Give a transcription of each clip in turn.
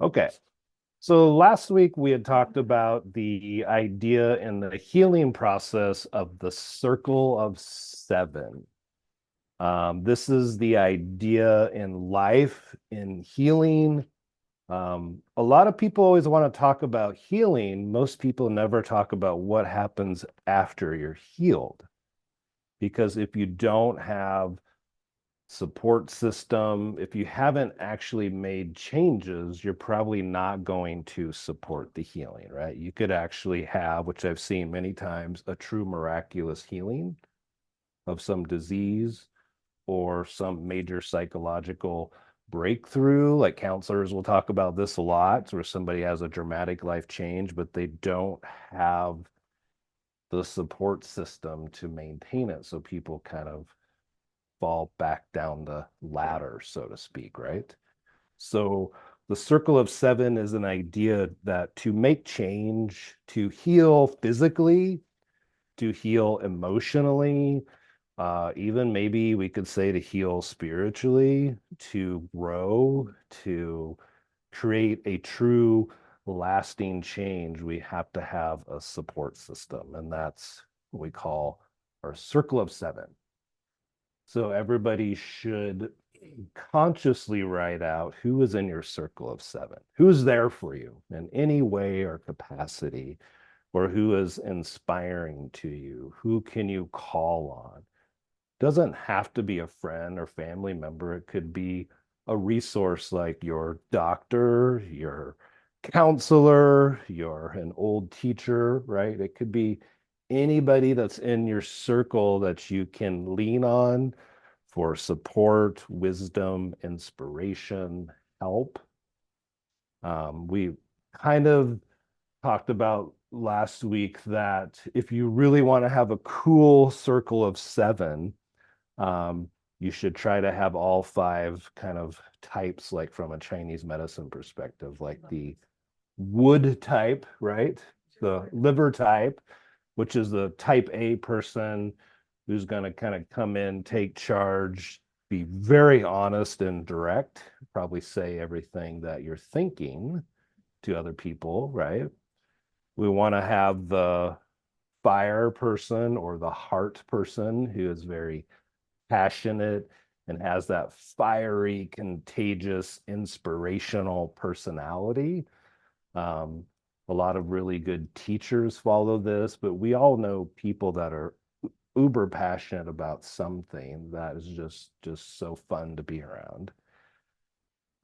Okay. So last week we had talked about the idea and the healing process of the circle of seven. This is the idea in life, in healing. A lot of people always want to talk about healing. Most people never talk about what happens after you're healed. Because if you don't have support system, if you haven't actually made changes, you're probably not going to support the healing, right? You could actually have, which I've seen many times, a true miraculous healing of some disease or some major psychological breakthrough. Like counselors will talk about this a lot, where somebody has a dramatic life change, but they don't have the support system to maintain it. So people kind of fall back down the ladder, so to speak, right? So the circle of seven is an idea that to make change, to heal physically, to heal emotionally, even maybe we could say to heal spiritually, to grow, to create a true lasting change, we have to have a support system. And that's what we call our circle of seven. So everybody should consciously write out who is in your circle of seven, who's there for you in any way or capacity, or who is inspiring to you, who can you call on. Doesn't have to be a friend or family member. It could be a resource like your doctor, your counselor, your an old teacher, right? It could be anybody that's in your circle that you can lean on for support, wisdom, inspiration, help. We kind of talked about last week that if you really want to have a cool circle of seven, you should try to have all five kind of types, like from a Chinese medicine perspective, like the wood type, right? The liver type, which is the type A person who's going to kind of come in, take charge, be very honest and direct, probably say everything that you're thinking to other people, right? We want to have the fire person or the heart person who is very passionate and has that fiery, contagious, inspirational personality. Um, a lot of really good teachers follow this, but we all know people that are uber passionate about something that is just so fun to be around.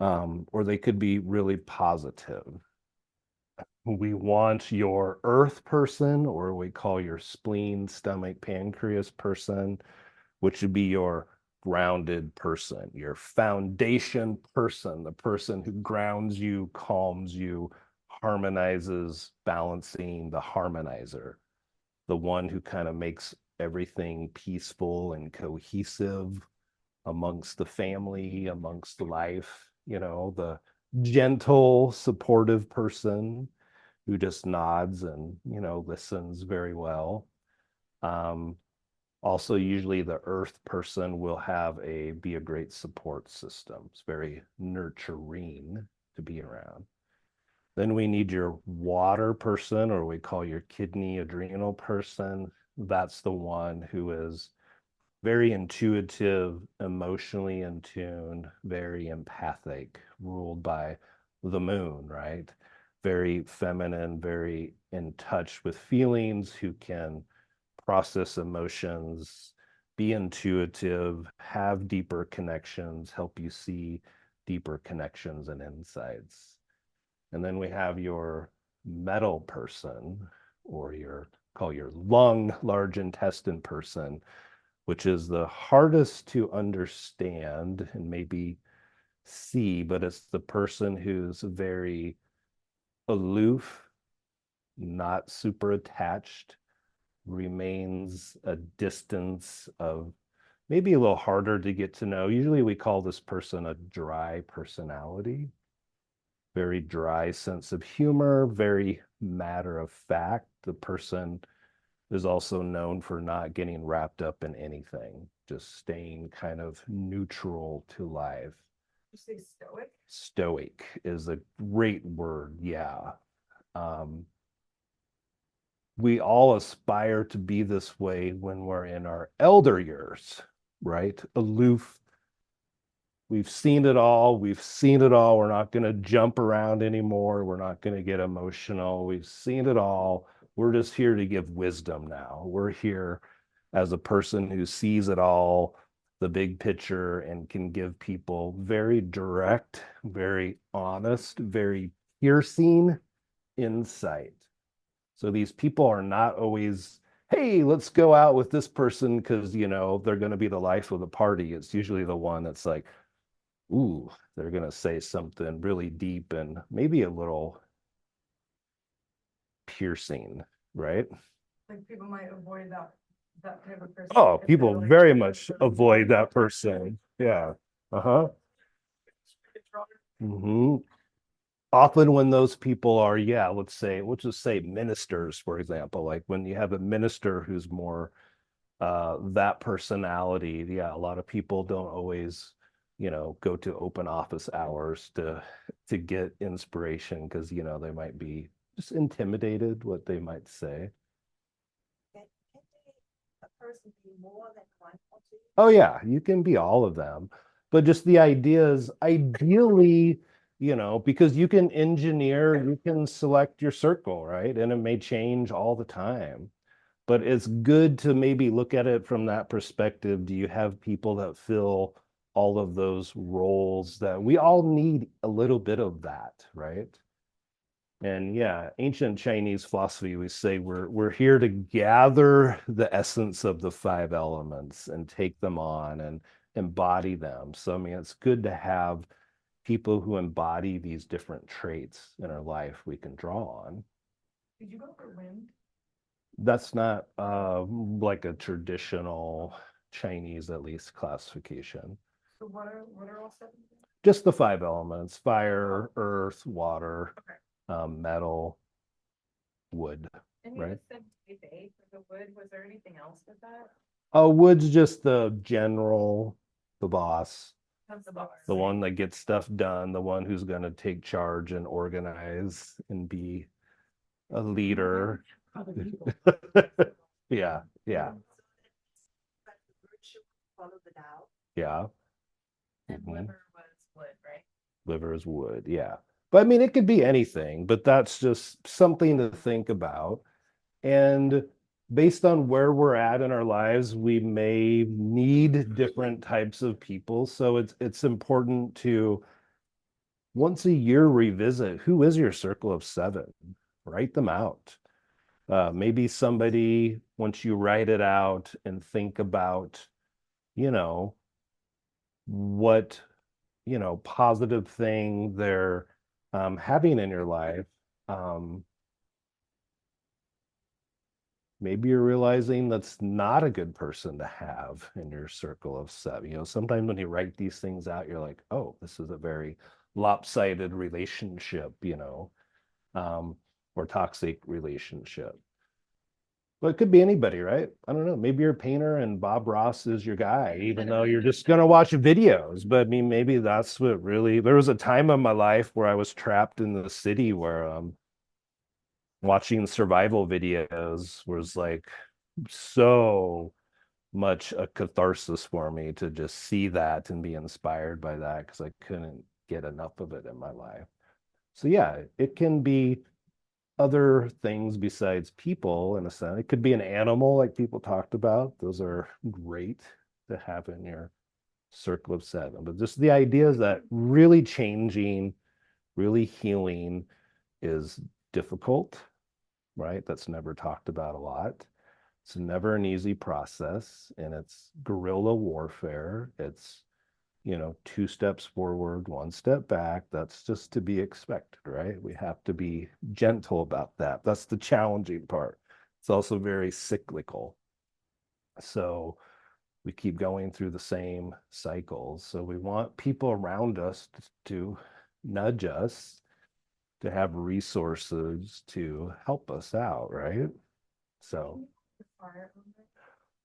Or they could be really positive. We want your earth person, or we call your spleen, stomach, pancreas person, which would be your grounded person, your foundation person, the person who grounds you, calms you, harmonizes, balancing, the harmonizer, the one who kind of makes everything peaceful and cohesive amongst the family, amongst life, the gentle, supportive person who just nods and, listens very well. Um, Also, usually the earth person will have be a great support system. It's very nurturing to be around. Then we need your water person, or we call your kidney adrenal person. That's the one who is very intuitive, emotionally in tune, very empathic, ruled by the moon, right? Very feminine, very in touch with feelings, who can process emotions, be intuitive, have deeper connections, help you see deeper connections and insights. And then we have your metal person, or your lung, large intestine person, which is the hardest to understand and maybe see, but it's the person who's very aloof, not super attached, remains a distance of maybe a little harder to get to know. Usually we call this person a dry personality, very dry sense of humor, very matter of fact. The person is also known for not getting wrapped up in anything, just staying kind of neutral to life. You say stoic? Stoic is a great word. Yeah. Um, we all aspire to be this way when we're in our elder years, right? Aloof. We've seen it all. We've seen it all. We're not going to jump around anymore. We're not going to get emotional. We've seen it all. We're just here to give wisdom now. We're here as a person who sees it all, the big picture, and can give people very direct, very honest, very piercing insight. So these people are not always, hey, let's go out with this person because, they're going to be the life of the party. It's usually the one that's like, ooh, they're going to say something really deep and maybe a little piercing, right? Like people might avoid that type of person Oh, if they're people like very much avoid that person. Yeah. Uh-huh. Hmm. Often when those people are, yeah, let's just say ministers, for example, like when you have a minister who's more that personality, yeah, a lot of people don't always, go to open office hours to get inspiration because, they might be just intimidated what they might say. can a person be more than one or two? Oh yeah, you can be all of them. But just the idea is ideally, because you can engineer, you can select your circle, right? And it may change all the time. But it's good to maybe look at it from that perspective. Do you have people that fill all of those roles that we all need a little bit of that, right? And yeah, ancient Chinese philosophy, we say we're here to gather the essence of the five elements and take them on and embody them. So I mean, it's good to have people who embody these different traits in our life we can draw on. Did you go for wind? That's not like a traditional Chinese, at least, classification. So what are all seven? Just the five elements: fire, earth, water, Okay. metal, wood, And you right? just said type A for the wood. Was there anything else with that? Wood's just the general, the boss, That's the boss. the one that gets stuff done, the one who's going to take charge and organize and be a leader. Yeah, yeah, yeah. And Mhm. liver was wood, right? Liver is wood, yeah. But I mean, it could be anything, but that's just something to think about. And based on where we're at in our lives, we may need different types of people. So it's important to once a year revisit who is your circle of seven, write them out. Maybe somebody, once you write it out and think about, you know, what, positive thing they're having in your life. Um, Maybe you're realizing that's not a good person to have in your circle of seven. Sometimes when you write these things out, you're like, oh, this is a very lopsided relationship, um, or toxic relationship. But it could be anybody, right? I don't know. Maybe you're a painter and Bob Ross is your guy, even though you're just going to watch videos. But I mean, maybe that's what really, there was a time in my life where I was trapped in the city where watching survival videos was like so much a catharsis for me to just see that and be inspired by that because I couldn't get enough of it in my life. So yeah, it can be other things besides people in a sense. It could be an animal like people talked about. Those are great to have in your circle of seven. But just the idea is that really changing, really healing is difficult, right? That's never talked about a lot. It's never an easy process, and it's guerrilla warfare. It's, two steps forward, one step back. That's just to be expected, right? We have to be gentle about that. That's the challenging part. It's also very cyclical. So we keep going through the same cycles. So we want people around us to nudge us, to have resources to help us out, right? So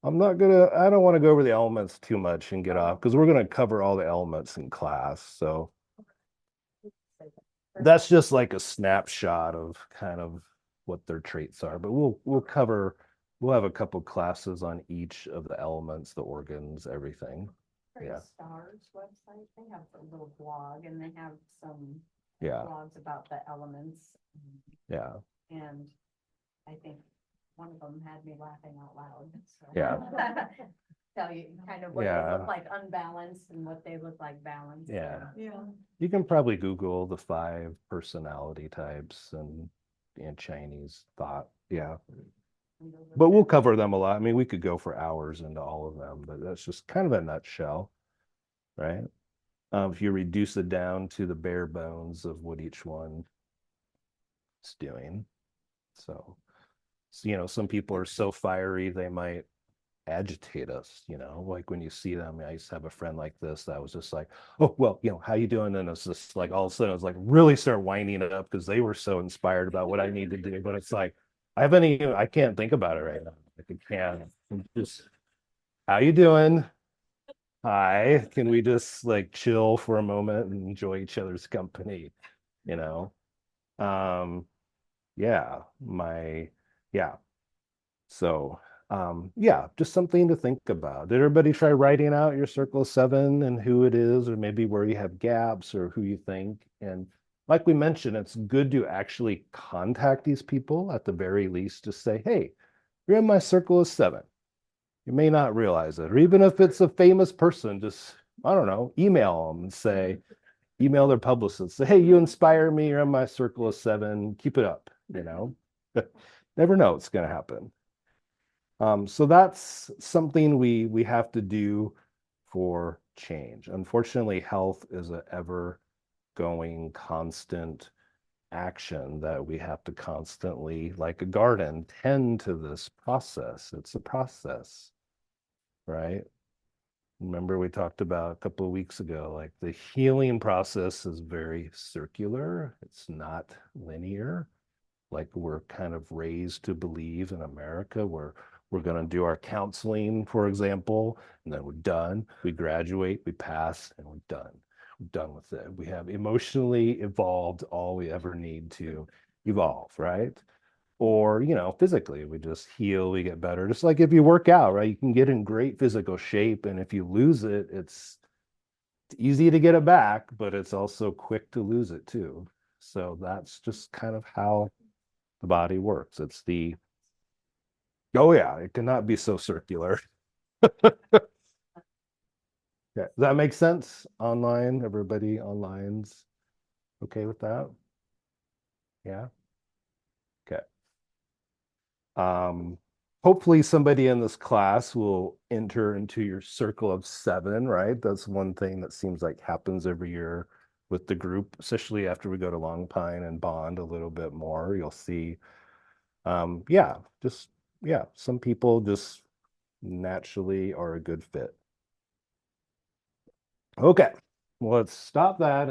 I don't want to go over the elements too much and get off because we're gonna cover all the elements in class. So that's just like a snapshot of kind of what their traits are. But we'll have a couple classes on each of the elements, the organs, everything. Yeah. Stars website, they have a little blog and they have some Yeah. blogs about the elements. Yeah. And I think one of them had me laughing out loud. So. Yeah. Tell you kind of what they look like unbalanced and what they look like balanced. Yeah. Yeah. You can probably Google the 5 personality types and Chinese thought. Yeah. But we'll cover them a lot. I mean, we could go for hours into all of them, but that's just kind of a nutshell, right? If you reduce it down to the bare bones of what each one is doing. So, some people are so fiery, they might agitate us, like when you see them. I used to have a friend like this that was just like, oh, well, how you doing? And it's just like all of a sudden I was like really start winding it up because they were so inspired about what I need to do. But it's like I can't think about it right now. Like I can't. Just how you doing? Hi. Can we just like chill for a moment and enjoy each other's company? You know? Yeah, yeah. So, yeah, just something to think about. Did everybody try writing out your circle of 7 and who it is, or maybe where you have gaps or who you think? And like we mentioned, it's good to actually contact these people at the very least to say, hey, you're in my circle of 7. You may not realize it, or even if it's a famous person, just, I don't know, email them and say, email their publicist, say, hey, you inspire me, you're in my circle of 7, keep it up, Never know what's going to happen. So that's something we have to do for change. Unfortunately, health is an ever going constant action that we have to constantly, like a garden, tend to this process. It's a process, right? Remember we talked about a couple of weeks ago, like the healing process is very circular. It's not linear like we're kind of raised to believe in America, where we're going to do our counseling, for example, and then we're done. We graduate, we pass, and we're done. We're done with it. We have emotionally evolved all we ever need to evolve, right? Or, physically, we just heal, we get better. Just like if you work out, right? You can get in great physical shape, and if you lose it, it's easy to get it back, but it's also quick to lose it too. So that's just kind of how the body works. Oh yeah, it cannot be so circular. Yeah. Does that make sense? Online, everybody online's okay with that? Yeah. Okay. Um, Hopefully somebody in this class will enter into your circle of 7, right? That's one thing that seems like happens every year with the group, especially after we go to Long Pine and bond a little bit more. You'll see, yeah, some people just naturally are a good fit. Okay, well, let's stop that.